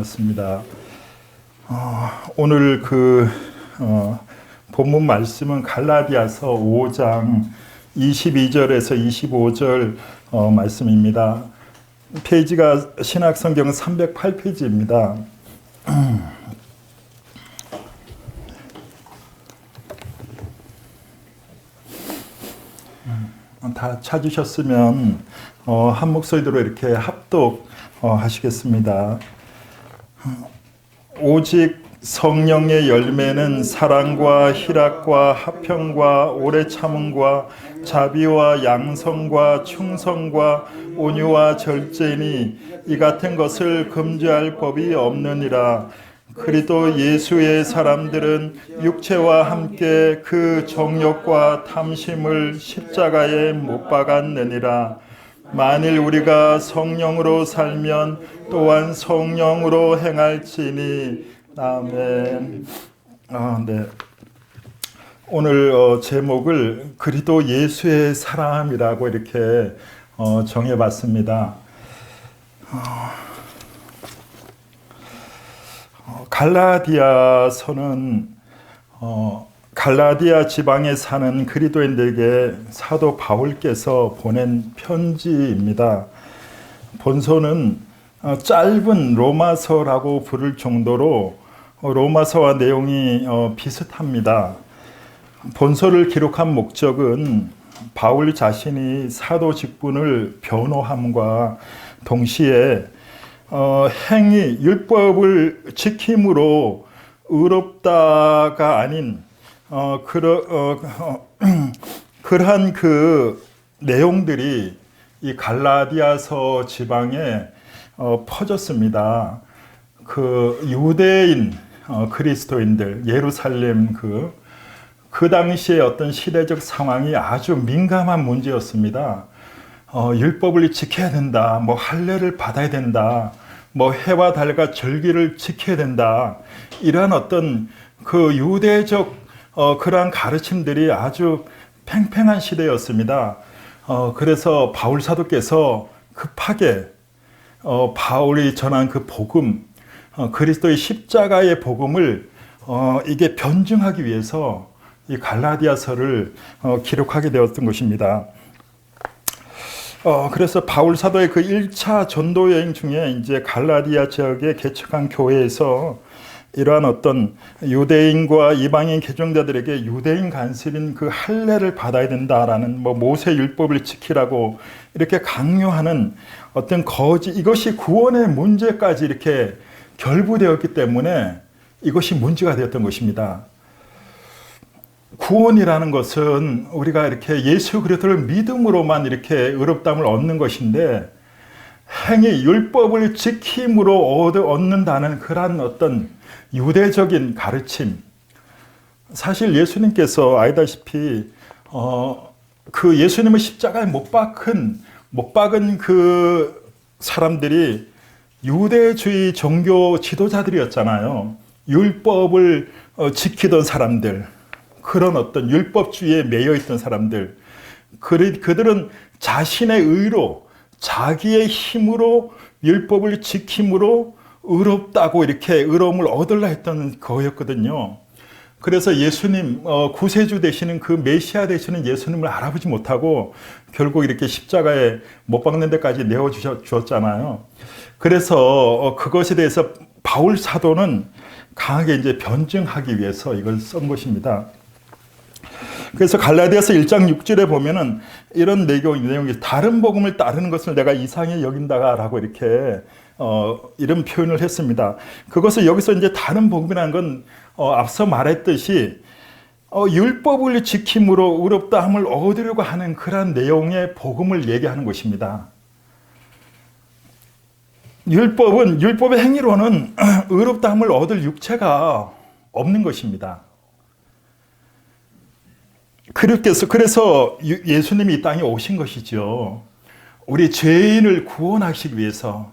반갑습니다. 오늘 본문 말씀은 갈라디아서 5장 22절에서 25절 말씀입니다. 페이지가 신약성경 308페이지입니다. 다 찾으셨으면 한 목소리로 이렇게 합독하시겠습니다. 오직 성령의 열매는 사랑과 희락과 화평과 오래 참음과 자비와 양성과 충성과 온유와 절제니 이 같은 것을 금지할 법이 없느니라. 그리스도 예수의 사람들은 육체와 함께 그 정욕과 탐심을 십자가에 못 박았느니라. 만일 우리가 성령으로 살면 또한 성령으로 행할지니. 아멘. 네. 오늘 제목을 그리스도 예수의 사람이라고 이렇게 정해봤습니다. 갈라디아서는 갈라디아 지방에 사는 그리스도인들에게 사도 바울께서 보낸 편지입니다. 본서는 짧은 로마서라고 부를 정도로 로마서와 내용이 비슷합니다. 본서를 기록한 목적은 바울 자신이 사도 직분을 변호함과 동시에 행위, 율법을 지킴으로 의롭다가 아닌 그러한 그 내용들이 이 갈라디아서 지방에 퍼졌습니다. 그 유대인 그리스도인들, 예루살렘 그 당시에 어떤 시대적 상황이 아주 민감한 문제였습니다. 율법을 지켜야 된다, 뭐 할례를 받아야 된다, 뭐 해와 달과 절기를 지켜야 된다, 이러한 어떤 그 유대적 그러한 가르침들이 아주 팽팽한 시대였습니다. 그래서 바울 사도께서 급하게 바울이 전한 그 복음, 그리스도의 십자가의 복음을 이게 변증하기 위해서 이 갈라디아서를 기록하게 되었던 것입니다. 그래서 바울 사도의 그 1차 전도 여행 중에 이제 갈라디아 지역에 개척한 교회에서 이러한 어떤 유대인과 이방인 개종자들에게 유대인 간섭인 그 할례를 받아야 된다라는 뭐 모세 율법을 지키라고 이렇게 강요하는 어떤 이것이 구원의 문제까지 이렇게 결부되었기 때문에 이것이 문제가 되었던 것입니다. 구원이라는 것은 우리가 이렇게 예수 그리스도를 믿음으로만 이렇게 의롭다함을 얻는 것인데, 행위, 율법을 지킴으로 얻는다는 그런 어떤 유대적인 가르침. 사실 예수님께서 아시다시피 그 예수님을 십자가에 못 박은 그 사람들이 유대주의 종교 지도자들이었잖아요. 율법을 지키던 사람들, 그런 어떤 율법주의에 매여 있던 사람들, 그들은 자신의 의로, 자기의 힘으로 율법을 지킴으로 의롭다고 이렇게 의로움을 얻으려 했던 거였거든요. 그래서 예수님, 구세주 되시는 그 메시아 되시는 예수님을 알아보지 못하고 결국 이렇게 십자가에 못 박는 데까지 내어주셨잖아요. 그래서 그것에 대해서 바울 사도는 강하게 이제 변증하기 위해서 이걸 쓴 것입니다. 그래서 갈라디아서 1장 6절에 보면은 이런 내용이 다른 복음을 따르는 것을 내가 이상히 여긴다라고 이렇게 이런 표현을 했습니다. 그것을 여기서 이제 다른 복음이라는 건 앞서 말했듯이 율법을 지킴으로 의롭다함을 얻으려고 하는 그러한 내용의 복음을 얘기하는 것입니다. 율법의 행위로는 의롭다함을 얻을 육체가 없는 것입니다. 그래서 예수님이 이 땅에 오신 것이죠. 우리 죄인을 구원하시기 위해서.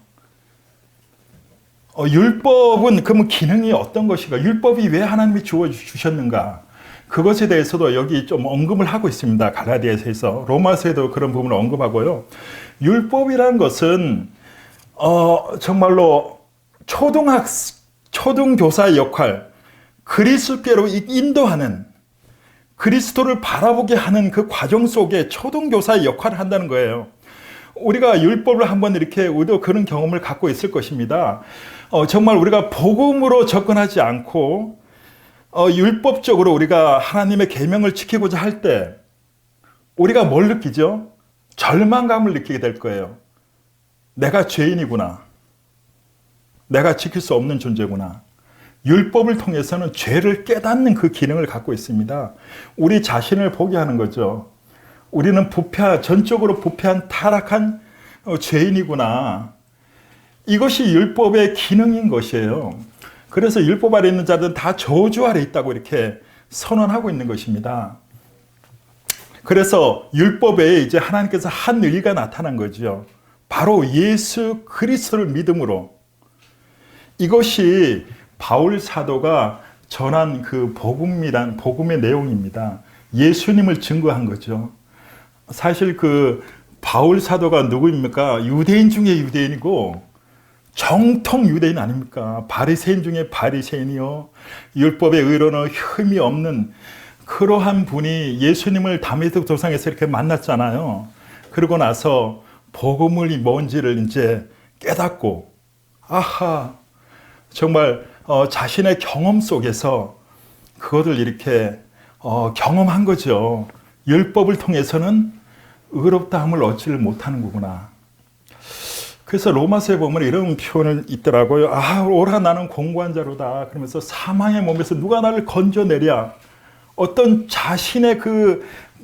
율법은 그러면 기능이 어떤 것인가? 율법이 왜 하나님이 주셨는가? 그것에 대해서도 여기 좀 언급을 하고 있습니다. 갈라디아서에서. 로마서에도 그런 부분을 언급하고요. 율법이라는 것은 정말로 초등교사의 역할, 그리스도께로 인도하는, 그리스도를 바라보게 하는 그 과정 속에 초등교사의 역할을 한다는 거예요. 우리가 율법을 한번 이렇게 우리도 그런 경험을 갖고 있을 것입니다. 정말 우리가 복음으로 접근하지 않고 율법적으로 우리가 하나님의 계명을 지키고자 할 때 우리가 뭘 느끼죠? 절망감을 느끼게 될 거예요. 내가 죄인이구나. 내가 지킬 수 없는 존재구나. 율법을 통해서는 죄를 깨닫는 그 기능을 갖고 있습니다. 우리 자신을 보게 하는 거죠. 우리는 전적으로 부패한 타락한 죄인이구나. 이것이 율법의 기능인 것이에요. 그래서 율법 아래 있는 자들은 다 저주 아래 있다고 이렇게 선언하고 있는 것입니다. 그래서 율법에 이제 하나님께서 한 의가 나타난 거죠. 바로 예수 그리스도를 믿음으로. 이것이 바울 사도가 전한 그 복음의 내용입니다. 예수님을 증거한 거죠. 사실 그 바울 사도가 누구입니까? 유대인 중에 유대인이고 정통 유대인 아닙니까? 바리새인 중에 바리새인이요. 율법의 의로는 흠이 없는 그러한 분이 예수님을 다메섹 도상에서 이렇게 만났잖아요. 그러고 나서 복음이 뭔지를 이제 깨닫고, 아하, 정말 자신의 경험 속에서 그것을 이렇게 경험한 거죠. 율법을 통해서는 의롭다함을 얻지를 못하는 거구나. 그래서 로마서에 보면 이런 표현을 있더라고요. 오라 나는 공고한 자로다. 그러면서 사망의 몸에서 누가 나를 건져내랴. 어떤 자신의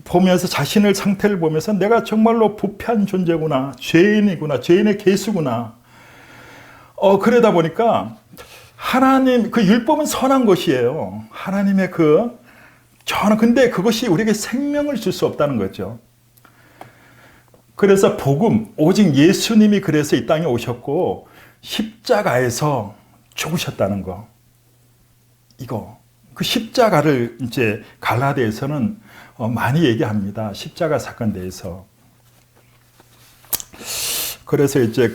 보면서 자신의 상태를 보면서 내가 정말로 부패한 존재구나. 죄인이구나. 죄인의 계수구나. 그러다 보니까 하나님, 율법은 선한 것이에요. 하나님의 근데 그것이 우리에게 생명을 줄 수 없다는 거죠. 그래서 복음, 오직 예수님이 그래서 이 땅에 오셨고 십자가에서 죽으셨다는 거. 그 십자가를 이제 갈라디아에서는 많이 얘기합니다. 십자가 사건에 대해서. 그래서 이제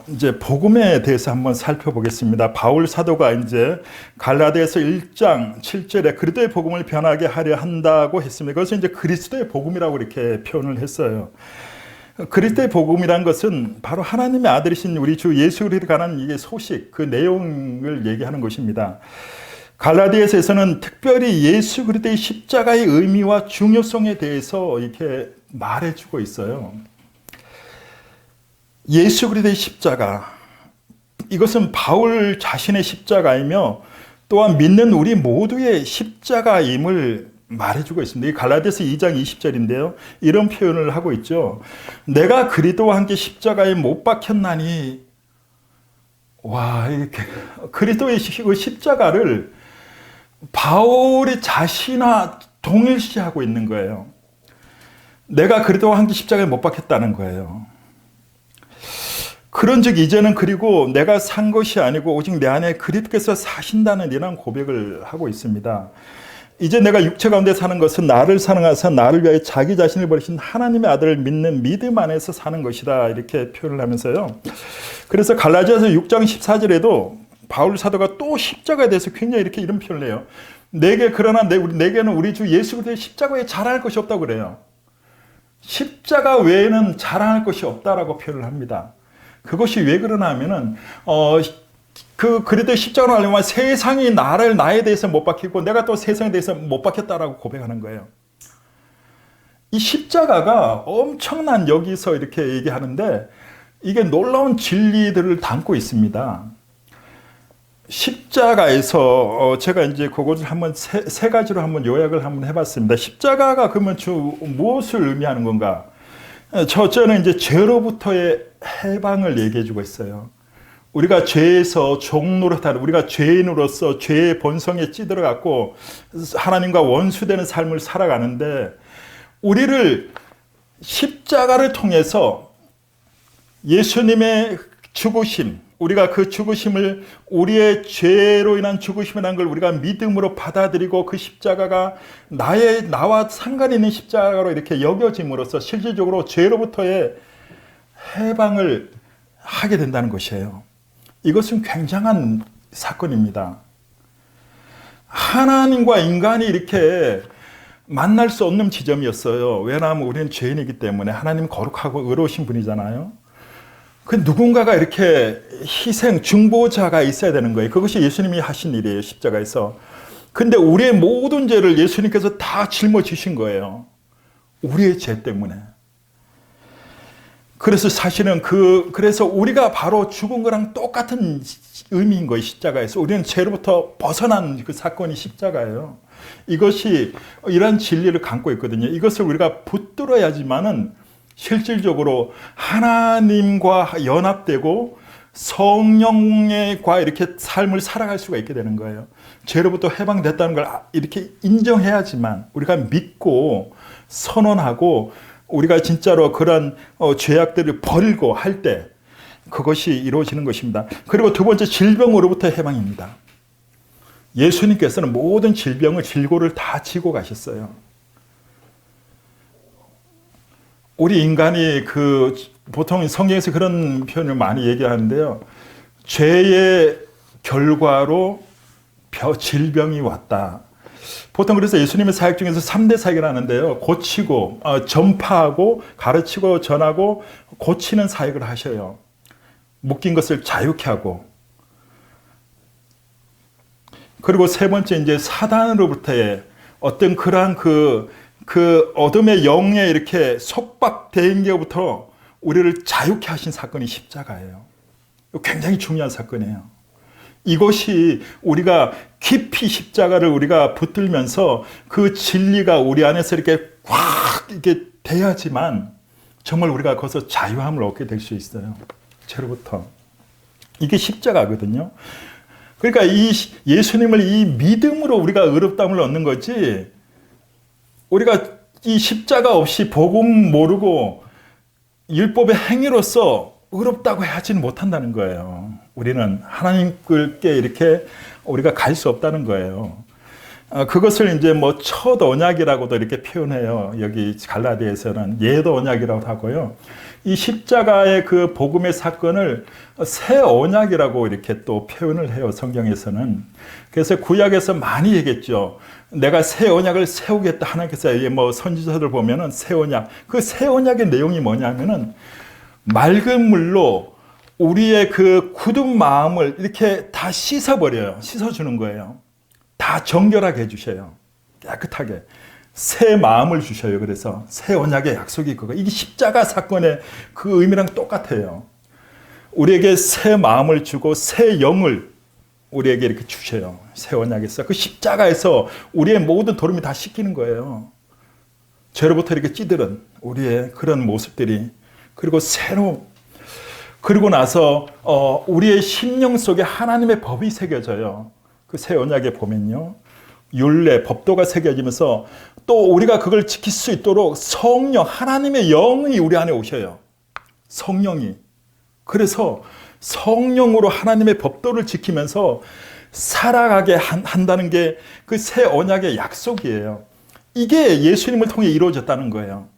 이제 복음에 대해서 한번 살펴보겠습니다. 바울 사도가 이제 갈라디아서 1장 7절에 그리스도의 복음을 변하게 하려 한다고 했습니다. 그것은 이제 그리스도의 복음이라고 이렇게 표현을 했어요. 그리스도의 복음이란 것은 바로 하나님의 아들이신 우리 주 예수 그리스도에 관한 이게 소식, 그 내용을 얘기하는 것입니다. 갈라디아서에서는 특별히 예수 그리스도의 십자가의 의미와 중요성에 대해서 이렇게 말해주고 있어요. 예수 그리스도의 십자가, 이것은 바울 자신의 십자가이며 또한 믿는 우리 모두의 십자가임을 말해주고 있습니다. 이 갈라디아서 2장 20절인데요. 이런 표현을 하고 있죠. 내가 그리스도와 함께 십자가에 못 박혔나니. 와, 이렇게 그리스도의 십자가를 바울이 자신과 동일시하고 있는 거예요. 내가 그리스도와 함께 십자가에 못 박혔다는 거예요. 그런즉 이제는 그리고 내가 산 것이 아니고 오직 내 안에 그리스도께서 사신다는 이런 고백을 하고 있습니다. 이제 내가 육체 가운데 사는 것은 나를 사랑하사 나를 위하여 자기 자신을 버리신 하나님의 아들을 믿는 믿음 안에서 사는 것이다. 이렇게 표현을 하면서요. 그래서 갈라디아서 6장 14절에도 바울 사도가 또 십자가에 대해서 굉장히 이런 표현을 해요. 내게는 우리 주 예수 그리스도의 십자가에 자랑할 것이 없다고 그래요. 십자가 외에는 자랑할 것이 없다라고 표현을 합니다. 그것이 왜 그러나 하면은 그리스도의 십자가로 알려면 세상이 나에 대해서 못 박히고 내가 또 세상에 대해서 못 박혔다라고 고백하는 거예요. 이 십자가가 엄청난, 여기서 이렇게 얘기하는데 이게 놀라운 진리들을 담고 있습니다. 십자가에서 제가 이제 그것을 한번 세 가지로 한번 요약을 한번 해봤습니다. 십자가가 그러면 무엇을 의미하는 건가? 첫째는 이제 죄로부터의 해방을 얘기해주고 있어요. 우리가 죄에서 종노릇하는, 우리가 죄인으로서 죄의 본성에 찌들어갖고 하나님과 원수되는 삶을 살아가는데 우리를 십자가를 통해서 예수님의 죽으심, 우리가 그 죽으심을, 우리의 죄로 인한 죽으심이라는 걸 우리가 믿음으로 받아들이고 그 십자가가 나와 상관이 있는 십자가로 이렇게 여겨짐으로써 실질적으로 죄로부터의 해방을 하게 된다는 것이에요. 이것은 굉장한 사건입니다. 하나님과 인간이 이렇게 만날 수 없는 지점이었어요. 왜냐하면 우리는 죄인이기 때문에. 하나님 거룩하고 의로우신 분이잖아요. 그 누군가가 이렇게 희생, 중보자가 있어야 되는 거예요. 그것이 예수님이 하신 일이에요, 십자가에서. 근데 우리의 모든 죄를 예수님께서 다 짊어지신 거예요. 우리의 죄 때문에. 그래서 사실은 그래서 우리가 바로 죽은 거랑 똑같은 의미인 거예요, 십자가에서. 우리는 죄로부터 벗어난 그 사건이 십자가예요. 이것이 이런 진리를 갖고 있거든요. 이것을 우리가 붙들어야지만은 실질적으로 하나님과 연합되고 성령과 이렇게 삶을 살아갈 수가 있게 되는 거예요. 죄로부터 해방됐다는 걸 이렇게 인정해야지만, 우리가 믿고 선언하고 우리가 진짜로 그런 죄악들을 버리고 할 때 그것이 이루어지는 것입니다. 그리고 두 번째, 질병으로부터 해방입니다. 예수님께서는 모든 질병을, 질고를 다 지고 가셨어요. 우리 인간이 보통 성경에서 그런 표현을 많이 얘기하는데요. 죄의 결과로 질병이 왔다. 보통 그래서 예수님의 사역 중에서 3대 사역을 하는데요. 고치고, 전파하고, 가르치고, 전하고, 고치는 사역을 하셔요. 묶인 것을 자유케 하고. 그리고 세 번째, 이제 사단으로부터의 어떤 그러한 어둠의 영에 이렇게 속박된 게부터 우리를 자유케 하신 사건이 십자가예요. 굉장히 중요한 사건이에요. 이것이 우리가 깊이 십자가를 우리가 붙들면서 그 진리가 우리 안에서 이렇게 꽉 이렇게 돼야지만 정말 우리가 거기서 자유함을 얻게 될 수 있어요. 죄로부터. 이게 십자가거든요. 그러니까 이 예수님을 이 믿음으로 우리가 의롭다함을 얻는 거지, 우리가 이 십자가 없이 복음 모르고 율법의 행위로서 의롭다고 하지는 못한다는 거예요. 우리는 하나님께 이렇게 우리가 갈 수 없다는 거예요. 그것을 이제 뭐 첫 언약이라고도 이렇게 표현해요. 여기 갈라디아에서는 옛 언약이라고 하고요. 이 십자가의 그 복음의 사건을 새 언약이라고 이렇게 또 표현을 해요, 성경에서는. 그래서 구약에서 많이 얘기했죠. 내가 새 언약을 세우겠다. 하나님께서 뭐 선지자들 보면은 새 언약. 그 새 언약의 내용이 뭐냐면은 맑은 물로 우리의 그 굳은 마음을 이렇게 다 씻어버려요. 씻어주는 거예요. 다 정결하게 해주셔요. 깨끗하게. 새 마음을 주셔요. 그래서 새 언약의 약속이 그거. 이게 십자가 사건의 그 의미랑 똑같아요. 우리에게 새 마음을 주고 새 영을 우리에게 이렇게 주셔요. 새 언약에서. 그 십자가에서 우리의 모든 도름이 다 씻기는 거예요. 죄로부터 이렇게 찌들은 우리의 그런 모습들이. 그리고 그리고 나서 우리의 심령 속에 하나님의 법이 새겨져요. 그 새 언약에 보면요. 율례, 법도가 새겨지면서 또 우리가 그걸 지킬 수 있도록 성령, 하나님의 영이 우리 안에 오셔요. 성령이. 그래서 성령으로 하나님의 법도를 지키면서 살아가게 한다는 게 그 새 언약의 약속이에요. 이게 예수님을 통해 이루어졌다는 거예요.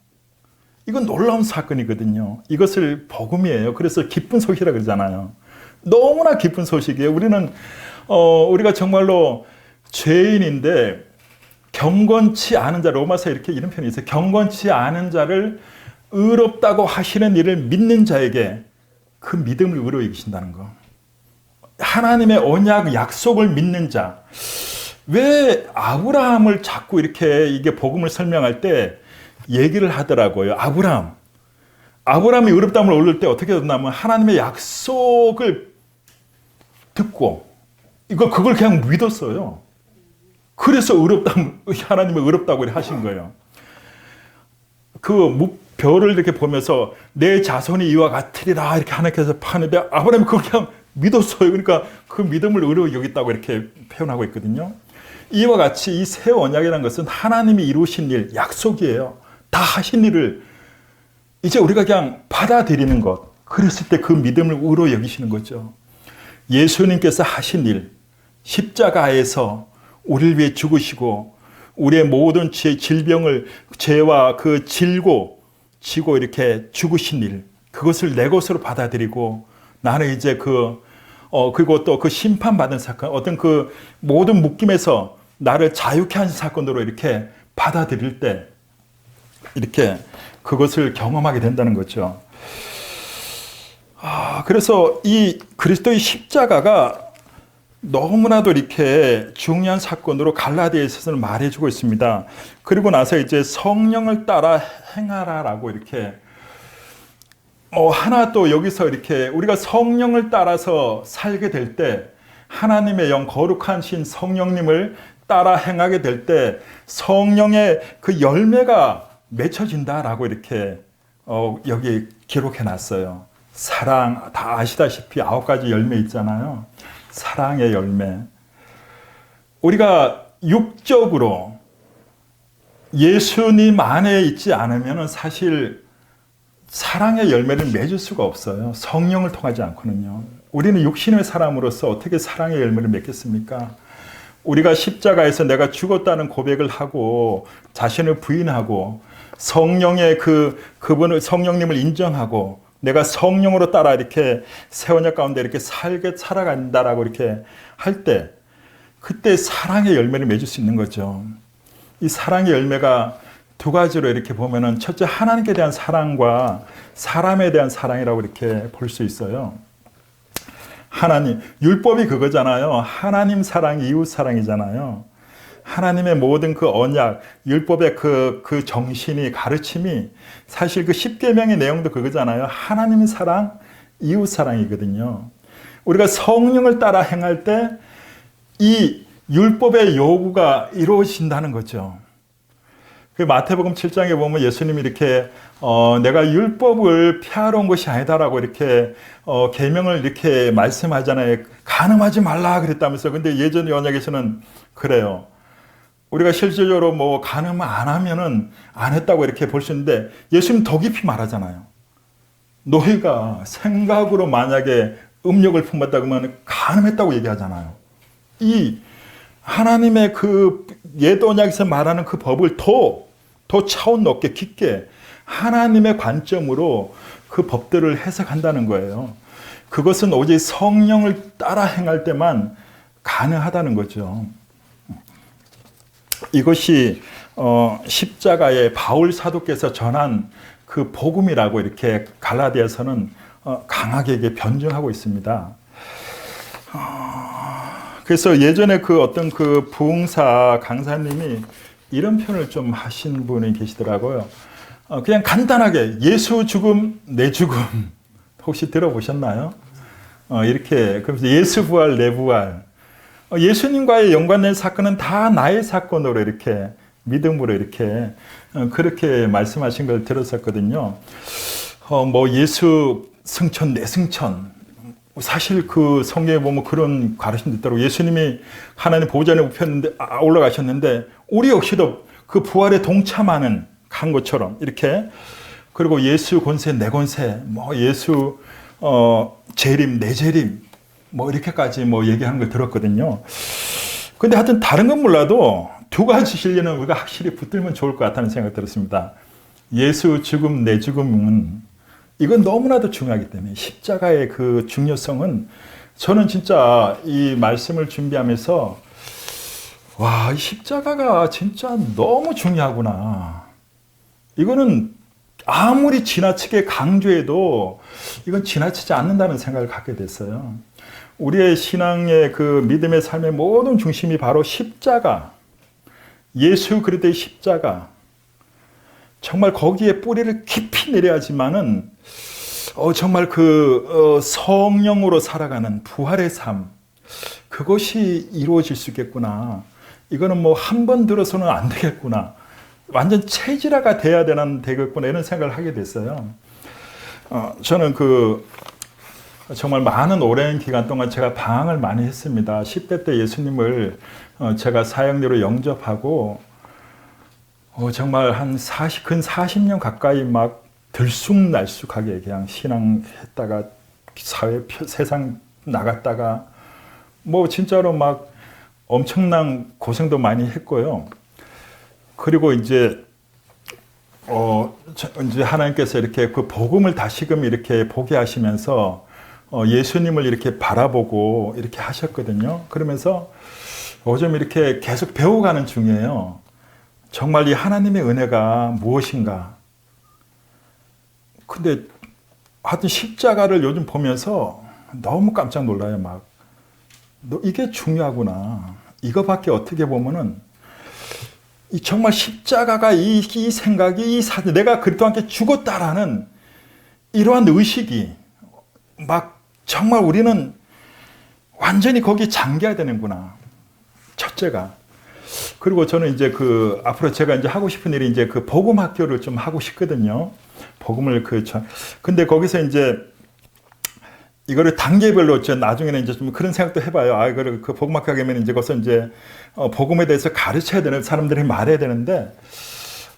이건 놀라운 사건이거든요. 이것을 복음이에요. 그래서 기쁜 소식이라 그러잖아요. 너무나 기쁜 소식이에요. 우리가 정말로 죄인인데 경건치 않은 자, 로마서에 이런 편이 있어요. 경건치 않은 자를 의롭다고 하시는 일을 믿는 자에게 그 믿음을 의로 여기신다는 거. 하나님의 언약 약속을 믿는 자. 왜 아브라함을 자꾸 이렇게 이게 복음을 설명할 때 얘기를 하더라고요. 아브라함이 의롭다함을 얻을 때 어떻게 됐냐면 하나님의 약속을 듣고 그걸 그냥 믿었어요. 그래서 하나님이 의롭다고 하신 거예요. 그 별을 이렇게 보면서 내 자손이 이와 같으리라 이렇게 하나님께서 파는데 아브라함이 그걸 그냥 믿었어요. 그러니까 그 믿음을 의로 여겼다고 이렇게 표현하고 있거든요. 이와 같이 이 새 언약이라는 것은 하나님이 이루신 일, 약속이에요. 다 하신 일을 이제 우리가 그냥 받아들이는 것. 그랬을 때 그 믿음을 의로 여기시는 거죠. 예수님께서 하신 일, 십자가에서 우리를 위해 죽으시고 우리의 모든 질병을 죄와 그 지고 이렇게 죽으신 일, 그것을 내 것으로 받아들이고 나는 이제 그리고 또 그 심판받은 사건, 어떤 그 모든 묶임에서 나를 자유케 하는 사건으로 이렇게 받아들일 때 이렇게 그것을 경험하게 된다는 거죠. 그래서 이 그리스도의 십자가가 너무나도 이렇게 중요한 사건으로 갈라디아서는 말해주고 있습니다. 그리고 나서 이제 성령을 따라 행하라라고 이렇게 하나 또 여기서 이렇게 우리가 성령을 따라서 살게 될 때 하나님의 영 거룩하신 성령님을 따라 행하게 될 때 성령의 그 열매가 맺혀진다라고 이렇게 여기 기록해 놨어요. 사랑, 다 아시다시피 9가지 열매 있잖아요. 사랑의 열매. 우리가 육적으로 예수님 안에 있지 않으면 사실 사랑의 열매를 맺을 수가 없어요. 성령을 통하지 않고는요. 우리는 육신의 사람으로서 어떻게 사랑의 열매를 맺겠습니까? 우리가 십자가에서 내가 죽었다는 고백을 하고 자신을 부인하고 성령의 그분을 성령님을 인정하고 내가 성령으로 따라 이렇게 새 언약 가운데 이렇게 살아간다라고 이렇게 할 때 그때 사랑의 열매를 맺을 수 있는 거죠. 이 사랑의 열매가 두 가지로 이렇게 보면은 첫째 하나님께 대한 사랑과 사람에 대한 사랑이라고 이렇게 볼 수 있어요. 하나님, 율법이 그거잖아요. 하나님 사랑, 이웃 사랑이잖아요. 하나님의 모든 그 언약, 율법의 그 정신이, 가르침이 사실 그 십계명의 내용도 그거잖아요. 하나님 사랑, 이웃 사랑이거든요. 우리가 성령을 따라 행할 때 이 율법의 요구가 이루어진다는 거죠. 그 마태복음 7장에 보면 예수님이 이렇게 내가 율법을 폐하러 온 것이 아니다라고 이렇게 계명을 이렇게 말씀하잖아요. 간음하지 말라 그랬다면서. 근데 예전 언약에서는 그래요. 우리가 실질적으로 뭐 간음 안 하면은 안 했다고 이렇게 볼 수 있는데 예수님 더 깊이 말하잖아요. 너희가 생각으로 만약에 음욕을 품었다 그러면 간음했다고 얘기하잖아요. 이 하나님의 그 옛 언약에서 말하는 그 법을 더 차원 높게 깊게 하나님의 관점으로 그 법들을 해석한다는 거예요. 그것은 오직 성령을 따라 행할 때만 가능하다는 거죠. 이것이 십자가의 바울 사도께서 전한 그 복음이라고 이렇게 갈라디아서는 강하게 이게 변증하고 있습니다. 그래서 예전에 그 어떤 그 부흥사 강사님이 이런 표현을 좀 하신 분이 계시더라고요. 그냥 간단하게 예수 죽음, 내 죽음 혹시 들어보셨나요? 이렇게 그래서 예수 부활, 내 부활. 예수님과의 연관된 사건은 다 나의 사건으로 이렇게 믿음으로 이렇게 그렇게 말씀하신 걸 들었었거든요. 뭐 예수 승천, 내 승천. 사실 그 성경에 보면 그런 가르침도 있더라고요. 예수님이 하나님 보좌에 올라가셨는데 우리 역시도 그 부활에 동참하는 간 것처럼 이렇게 그리고 예수 권세, 내 권세, 뭐 예수 재림, 내 재림 뭐 이렇게까지 뭐 얘기하는 걸 들었거든요. 근데 하여튼 다른 건 몰라도 두 가지 진리는 우리가 확실히 붙들면 좋을 것 같다는 생각이 들었습니다. 예수 죽음, 내 죽음은 이건 너무나도 중요하기 때문에 십자가의 그 중요성은 저는 진짜 이 말씀을 준비하면서 와, 이 십자가가 진짜 너무 중요하구나. 이거는 아무리 지나치게 강조해도 이건 지나치지 않는다는 생각을 갖게 됐어요. 우리의 신앙의 그 믿음의 삶의 모든 중심이 바로 십자가, 예수 그리스도의 십자가. 정말 거기에 뿌리를 깊이 내려야지만은 정말 그 성령으로 살아가는 부활의 삶 그것이 이루어질 수 있겠구나. 이거는 뭐 한 번 들어서는 안 되겠구나. 완전 체질화가 돼야 되겠구나 이런 생각을 하게 됐어요. 저는 정말 많은 오랜 기간 동안 제가 방황을 많이 했습니다. 10대 때 예수님을 제가 사형리로 영접하고 정말 근 40년 가까이 막 들쑥날쑥하게 그냥 신앙했다가 세상 나갔다가 뭐 진짜로 막 엄청난 고생도 많이 했고요. 그리고 이제 하나님께서 이렇게 그 복음을 다시금 이렇게 보게 하시면서 예수님을 이렇게 바라보고 이렇게 하셨거든요. 그러면서 요즘 이렇게 계속 배워가는 중이에요. 정말 이 하나님의 은혜가 무엇인가. 근데 하여튼 십자가를 요즘 보면서 너무 깜짝 놀라요. 막 이게 중요하구나. 이거밖에 어떻게 보면은 정말 십자가가 이 생각이 이 사실 내가 그리스도와 함께 죽었다라는 이러한 의식이 막 정말 우리는 완전히 거기에 잠겨야 되는구나. 첫째가. 그리고 저는 이제 앞으로 제가 이제 하고 싶은 일이 이제 복음 학교를 좀 하고 싶거든요. 복음을 근데 거기서 이제 이거를 단계별로 나중에는 이제 좀 그런 생각도 해봐요. 이거를 복음 학교 가면 이제 거기서 이제 복음에 대해서 가르쳐야 되는 사람들이 말해야 되는데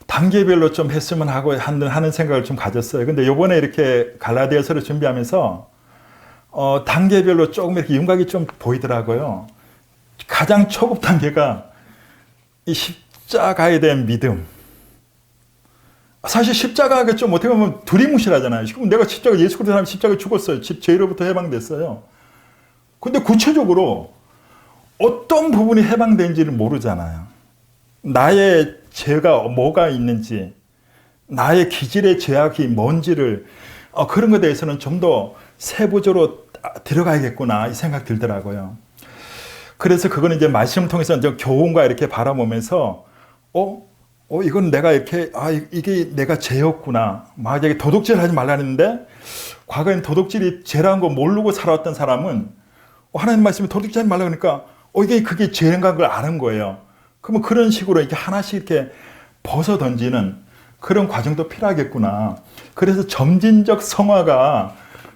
단계별로 좀 했으면 하고 하는 생각을 좀 가졌어요. 근데 요번에 이렇게 갈라디아서를 준비하면서 단계별로 조금 이렇게 윤곽이 좀 보이더라고요. 가장 초급 단계가 이 십자가에 대한 믿음. 사실 십자가가 좀 어떻게 보면 두리뭉실하잖아요. 내가 십자가 예수 그리스도 사람이 십자가에 죽었어요. 죄로부터 해방됐어요. 근데 구체적으로 어떤 부분이 해방된지를 모르잖아요. 나의 죄가 뭐가 있는지, 나의 기질의 죄악이 뭔지를 그런 것에 대해서는 좀 더 세부적으로 들어가야겠구나 이 생각 들더라고요. 그래서 그거는 이제 말씀을 통해서 이제 교훈과 이렇게 바라보면서 이건 내가 이렇게 이게 내가 죄였구나. 만약에 도둑질 하지 말라 했는데 과거엔 도둑질이 죄라는 거 모르고 살아왔던 사람은 하나님 말씀에 도둑질 하지 말라 그러니까 그게 죄인간 걸 아는 거예요. 그러면 그런 식으로 이렇게 하나씩 이렇게 벗어 던지는 그런 과정도 필요하겠구나. 그래서 점진적 성화가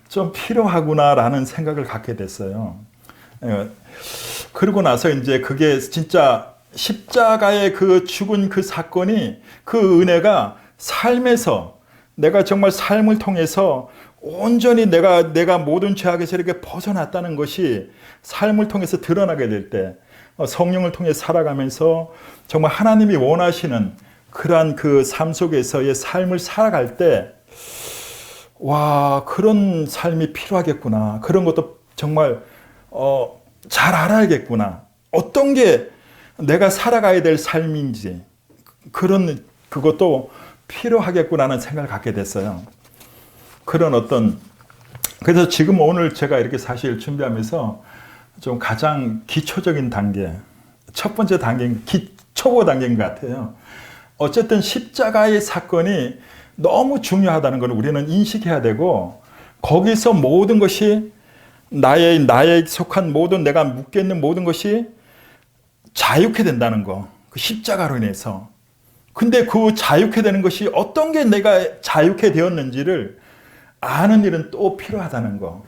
좀 필요하구나라는 생각을 갖게 됐어요. 그러고 나서 이제 그게 진짜 십자가의 죽은 사건이 은혜가 삶에서 내가 정말 삶을 통해서 온전히 내가 모든 죄악에서 이렇게 벗어났다는 것이 삶을 통해서 드러나게 될 때 성령을 통해 살아가면서 정말 하나님이 원하시는 그러한 삶 속에서의 삶을 살아갈 때 그런 삶이 필요하겠구나. 그런 것도 정말 잘 알아야겠구나. 어떤 게 내가 살아가야 될 삶인지 그것도 필요하겠구나라는 생각을 갖게 됐어요. 그래서 지금 오늘 제가 이렇게 사실 준비하면서 좀 가장 기초적인 단계, 첫 번째 단계인 초보 단계인 것 같아요. 어쨌든 십자가의 사건이 너무 중요하다는 걸 우리는 인식해야 되고 거기서 모든 것이 나의 속한 모든 내가 묶여 있는 모든 것이 자유케 된다는 거. 그 십자가로 인해서. 근데 자유케 되는 것이 어떤 게 내가 자유케 되었는지를 아는 일은 또 필요하다는 거.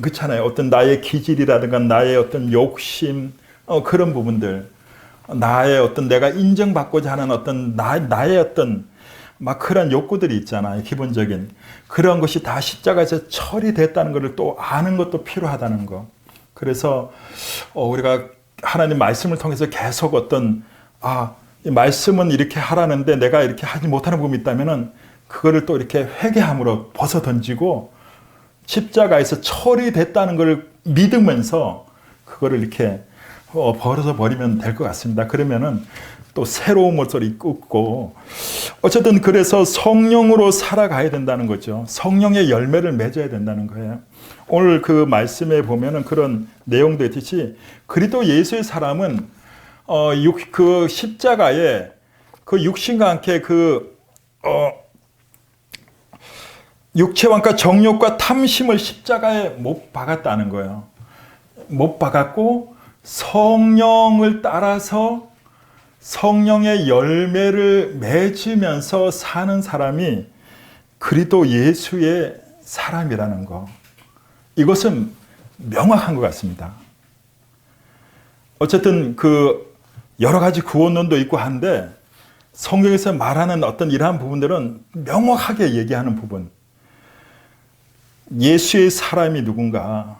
그렇잖아요. 어떤 나의 기질이라든가 나의 어떤 욕심, 그런 부분들. 나의 어떤 내가 인정받고자 하는 어떤 나의 어떤 막 그런 욕구들이 있잖아요. 기본적인. 그런 것이 다 십자가에서 처리됐다는 것을 또 아는 것도 필요하다는 거. 그래서 우리가 하나님 말씀을 통해서 계속 이 말씀은 이렇게 하라는데 내가 이렇게 하지 못하는 부분이 있다면은 그거를 또 이렇게 회개함으로 벗어 던지고 십자가에서 처리됐다는 것을 믿으면서 그거를 이렇게 벌어서 버리면 될 것 같습니다. 그러면은 또 새로운 모습을 입고 어쨌든 그래서 성령으로 살아가야 된다는 거죠. 성령의 열매를 맺어야 된다는 거예요. 오늘 말씀에 보면은 그런 내용도 있듯이 그리스도 예수의 사람은 십자가에 육신과 함께 육체와 함께 정욕과 탐심을 십자가에 못 박았다는 거예요. 못 박았고 성령을 따라서 성령의 열매를 맺으면서 사는 사람이 그리스도 예수의 사람이라는 거. 이것은 명확한 것 같습니다. 어쨌든 여러 가지 구원론도 있고 한데 성경에서 말하는 어떤 이러한 부분들은 명확하게 얘기하는 부분. 예수의 사람이 누군가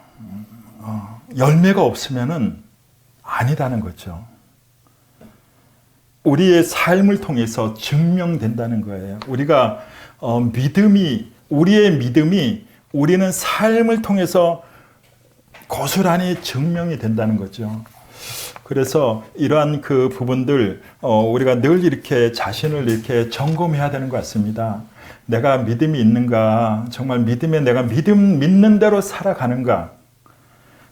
열매가 없으면은 아니다는 거죠. 우리의 삶을 통해서 증명된다는 거예요. 우리의 믿음이 우리는 삶을 통해서 고스란히 증명이 된다는 거죠. 그래서 이러한 그 부분들 우리가 늘 이렇게 자신을 이렇게 점검해야 되는 것 같습니다. 내가 믿음이 있는가? 정말 믿음에 내가 믿는 대로 살아가는가?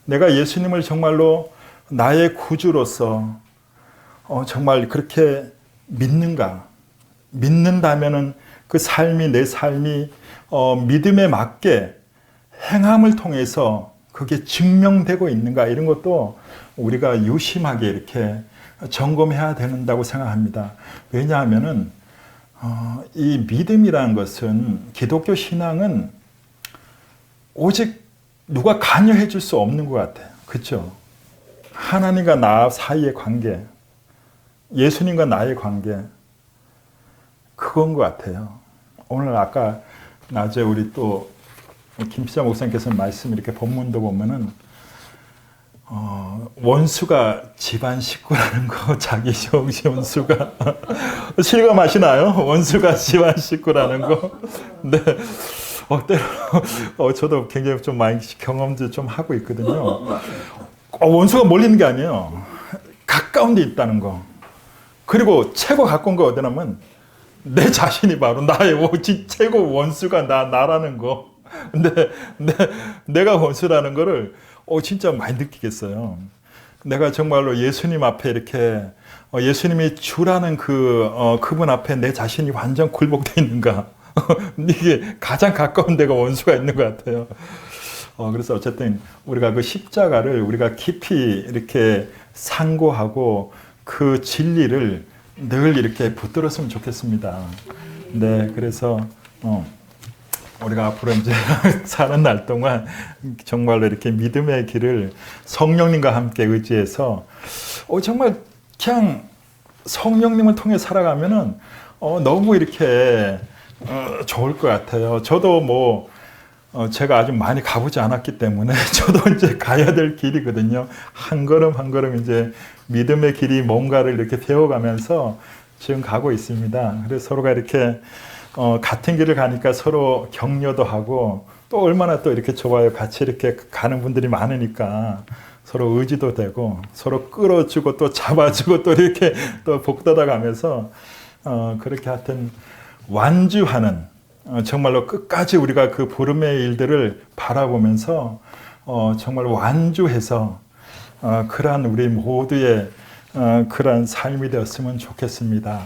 내가 예수님을 정말로 나의 구주로서 정말 그렇게 믿는가? 믿는다면은 그 삶이 내 삶이 믿음에 맞게 행함을 통해서 그게 증명되고 있는가? 이런 것도 우리가 유심하게 이렇게 점검해야 된다고 생각합니다. 왜냐하면은 이 믿음이라는 것은 기독교 신앙은 오직 누가 관여해 줄 수 없는 것 같아요. 그렇죠? 하나님과 나 사이의 관계, 예수님과 나의 관계, 그건 것 같아요. 오늘 아까 낮에 우리 또 김피자 목사님께서 말씀 이렇게 본문도 보면은 원수가 집안 식구라는 거, 자기 원수가 실감하시나요? 원수가 집안 식구라는 거. 네. 때로 저도 굉장히 좀 많이 경험도 좀 하고 있거든요. 원수가 멀리는 게 아니에요. 가까운 데 있다는 거. 그리고 최고 가까운 거 어디냐면 내 자신이 바로 나의 최고 원수가 나라는 거. 근데 내가 원수라는 거를 진짜 많이 느끼겠어요. 내가 정말로 예수님 앞에 이렇게 예수님이 주라는 그분 앞에 내 자신이 완전 굴복되어 있는가. 이게 가장 가까운 데가 원수가 있는 것 같아요. 그래서 어쨌든 우리가 그 십자가를 우리가 깊이 이렇게 상고하고 그 진리를 늘 이렇게 붙들었으면 좋겠습니다. 네, 그래서 우리가 앞으로 이제 사는 날 동안 정말로 이렇게 믿음의 길을 성령님과 함께 의지해서 정말 그냥 성령님을 통해 살아가면은 너무 이렇게 좋을 것 같아요. 저도 제가 아주 많이 가보지 않았기 때문에 저도 이제 가야 될 길이거든요. 한 걸음 한 걸음 이제 믿음의 길이 뭔가를 이렇게 배워가면서 지금 가고 있습니다. 그래서 서로가 이렇게 같은 길을 가니까 서로 격려도 하고 또 얼마나 또 이렇게 좋아요. 같이 이렇게 가는 분들이 많으니까 서로 의지도 되고 서로 끌어주고 또 잡아주고 또 이렇게 또 복돋아 가면서 그렇게 하여튼 완주하는 정말로 끝까지 우리가 그 부름의 일들을 바라보면서 정말 완주해서 그러한 우리 모두의 그러한 삶이 되었으면 좋겠습니다.